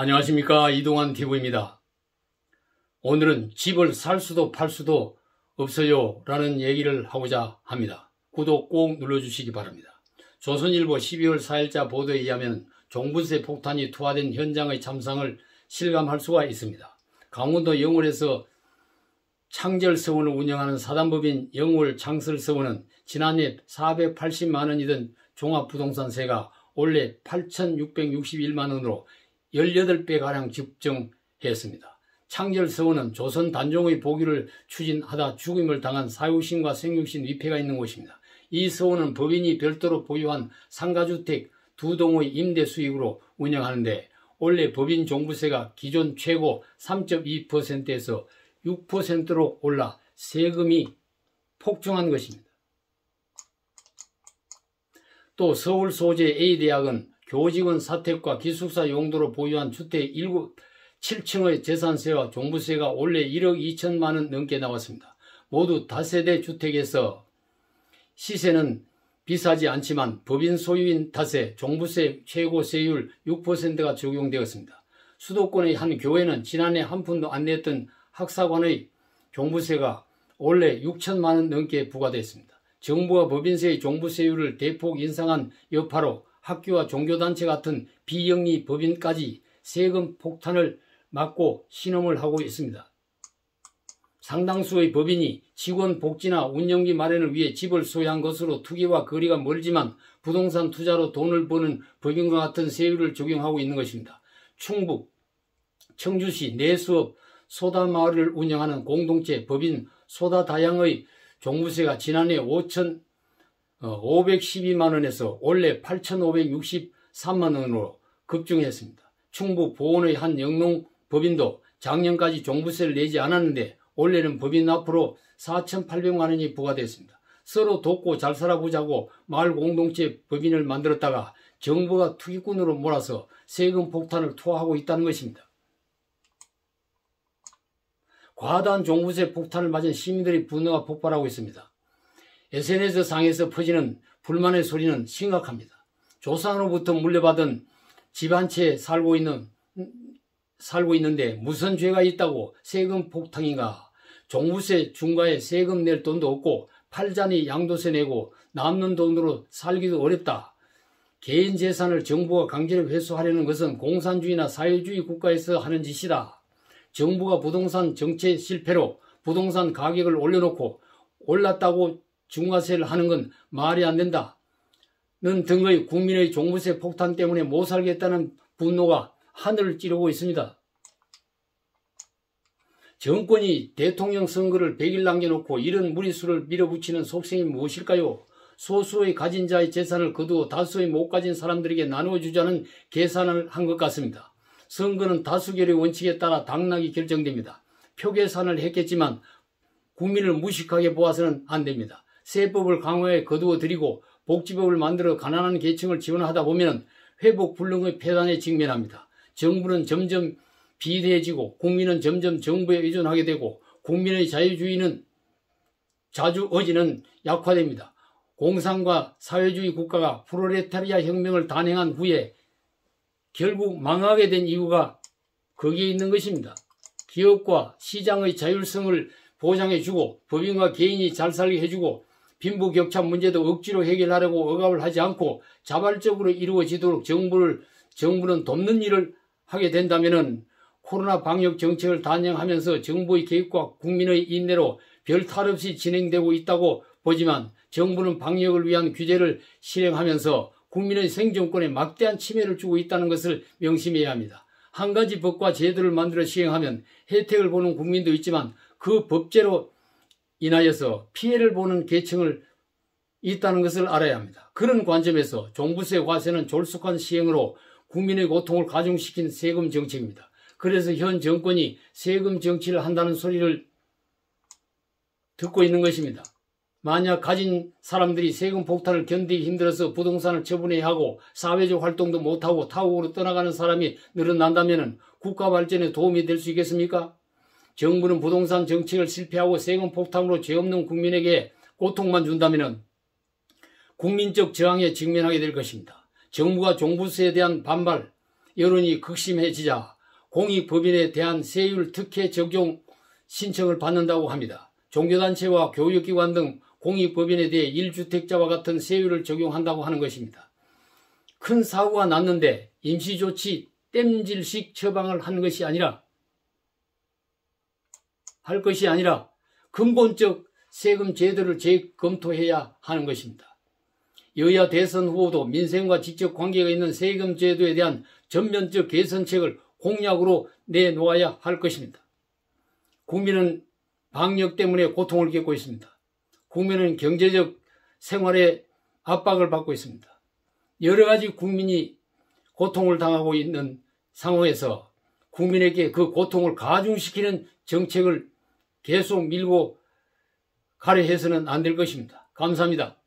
안녕하십니까, 이동환 TV입니다. 오늘은 집을 살 수도 팔 수도 없어요 라는 얘기를 하고자 합니다. 구독 꼭 눌러주시기 바랍니다. 조선일보 12월 4일자 보도에 의하면 종부세 폭탄이 투하된 현장의 참상을 실감할 수가 있습니다. 강원도 영월에서 창절서원을 운영하는 사단법인 영월창설서원은 지난해 480만원이던 종합부동산세가 올해 8,661만원으로 18배가량 급증했습니다. 창절서원은 조선 단종의 복위를 추진하다 죽임을 당한 사육신과 생육신 위패가 있는 곳입니다. 이 서원은 법인이 별도로 보유한 상가주택 2동의 임대 수익으로 운영하는데 올해 법인 종부세가 기존 최고 3.2%에서 6%로 올라 세금이 폭증한 것입니다. 또 서울 소재 A대학은 교직원 사택과 기숙사 용도로 보유한 주택 7층의 재산세와 종부세가 올해 1억 2천만 원 넘게 나왔습니다. 모두 다세대 주택에서 시세는 비싸지 않지만 법인 소유인 탓에 종부세 최고 세율 6%가 적용되었습니다. 수도권의 한 교회는 지난해 한 푼도 안 냈던 학사관의 종부세가 올해 6천만 원 넘게 부과됐습니다. 정부가 법인세의 종부세율을 대폭 인상한 여파로 학교와 종교단체 같은 비영리 법인까지 세금 폭탄을 맞고 신음을 하고 있습니다. 상당수의 법인이 직원 복지나 운영비 마련을 위해 집을 소유한 것으로 투기와 거리가 멀지만 부동산 투자로 돈을 버는 법인과 같은 세율을 적용하고 있는 것입니다. 충북 청주시 내수업 소다마을을 운영하는 공동체 법인 소다다양의 종부세가 지난해 512만원에서 올해 8,563만원으로 급증했습니다. 충북 보원의 한 영농법인도 작년까지 종부세를 내지 않았는데 올해는 법인 앞으로 4,800만원이 부과됐습니다. 서로 돕고 잘 살아보자고 마을 공동체 법인을 만들었다가 정부가 투기꾼으로 몰아서 세금 폭탄을 투하하고 있다는 것입니다. 과다한 종부세 폭탄을 맞은 시민들의 분노가 폭발하고 있습니다. SNS상에서 퍼지는 불만의 소리는 심각합니다. 조상으로부터 물려받은 집 한 채에 살고 있는데 무슨 죄가 있다고 세금 폭탄인가. 종부세 중과에 세금 낼 돈도 없고 팔자니 양도세 내고 남는 돈으로 살기도 어렵다. 개인 재산을 정부가 강제로 회수하려는 것은 공산주의나 사회주의 국가에서 하는 짓이다. 정부가 부동산 정책 실패로 부동산 가격을 올려놓고 올랐다고 중과세를 하는 건 말이 안 된다. 는 등의 국민의 종부세 폭탄 때문에 못 살겠다는 분노가 하늘을 찌르고 있습니다. 정권이 대통령 선거를 100일 남겨놓고 이런 무리수를 밀어붙이는 속성이 무엇일까요? 소수의 가진 자의 재산을 거두어 다수의 못 가진 사람들에게 나누어주자는 계산을 한 것 같습니다. 선거는 다수결의 원칙에 따라 당락이 결정됩니다. 표계산을 했겠지만 국민을 무식하게 보아서는 안 됩니다. 세법을 강화해 거두어들이고 복지법을 만들어 가난한 계층을 지원하다 보면 회복 불능의 폐단에 직면합니다. 정부는 점점 비대해지고 국민은 점점 정부에 의존하게 되고 국민의 자유주의는 자주어지는 약화됩니다. 공산과 사회주의 국가가 프롤레타리아 혁명을 단행한 후에 결국 망하게 된 이유가 거기에 있는 것입니다. 기업과 시장의 자율성을 보장해주고 법인과 개인이 잘 살게 해주고 빈부격차 문제도 억지로 해결하려고 억압을 하지 않고 자발적으로 이루어지도록 정부는 돕는 일을 하게 된다면 코로나 방역 정책을 단행하면서 정부의 계획과 국민의 인내로 별 탈 없이 진행되고 있다고 보지만 정부는 방역을 위한 규제를 실행하면서 국민의 생존권에 막대한 침해를 주고 있다는 것을 명심해야 합니다. 한 가지 법과 제도를 만들어 시행하면 혜택을 보는 국민도 있지만 그 법제로 인하여서 피해를 보는 계층을 있다는 것을 알아야 합니다. 그런 관점에서 종부세 과세는 졸속한 시행으로 국민의 고통을 가중시킨 세금 정책입니다. 그래서 현 정권이 세금 정치를 한다는 소리를 듣고 있는 것입니다. 만약 가진 사람들이 세금 폭탄을 견디기 힘들어서 부동산을 처분해야 하고 사회적 활동도 못하고 타국으로 떠나가는 사람이 늘어난다면 국가 발전에 도움이 될 수 있겠습니까? 정부는 부동산 정책을 실패하고 세금 폭탄으로 죄 없는 국민에게 고통만 준다면 국민적 저항에 직면하게 될 것입니다. 정부가 종부세에 대한 반발, 여론이 극심해지자 공익법인에 대한 세율 특혜 적용 신청을 받는다고 합니다. 종교단체와 교육기관 등 공익법인에 대해 1주택자와 같은 세율을 적용한다고 하는 것입니다. 큰 사고가 났는데 임시조치 땜질식 처방을 할 것이 아니라 근본적 세금 제도를 재검토해야 하는 것입니다. 여야 대선 후보도 민생과 직접 관계가 있는 세금 제도에 대한 전면적 개선책을 공약으로 내놓아야 할 것입니다. 국민은 방역 때문에 고통을 겪고 있습니다. 국민은 경제적 생활에 압박을 받고 있습니다. 여러 가지 국민이 고통을 당하고 있는 상황에서 국민에게 그 고통을 가중시키는 정책을 계속 밀고 가려 해서는 안 될 것입니다. 감사합니다.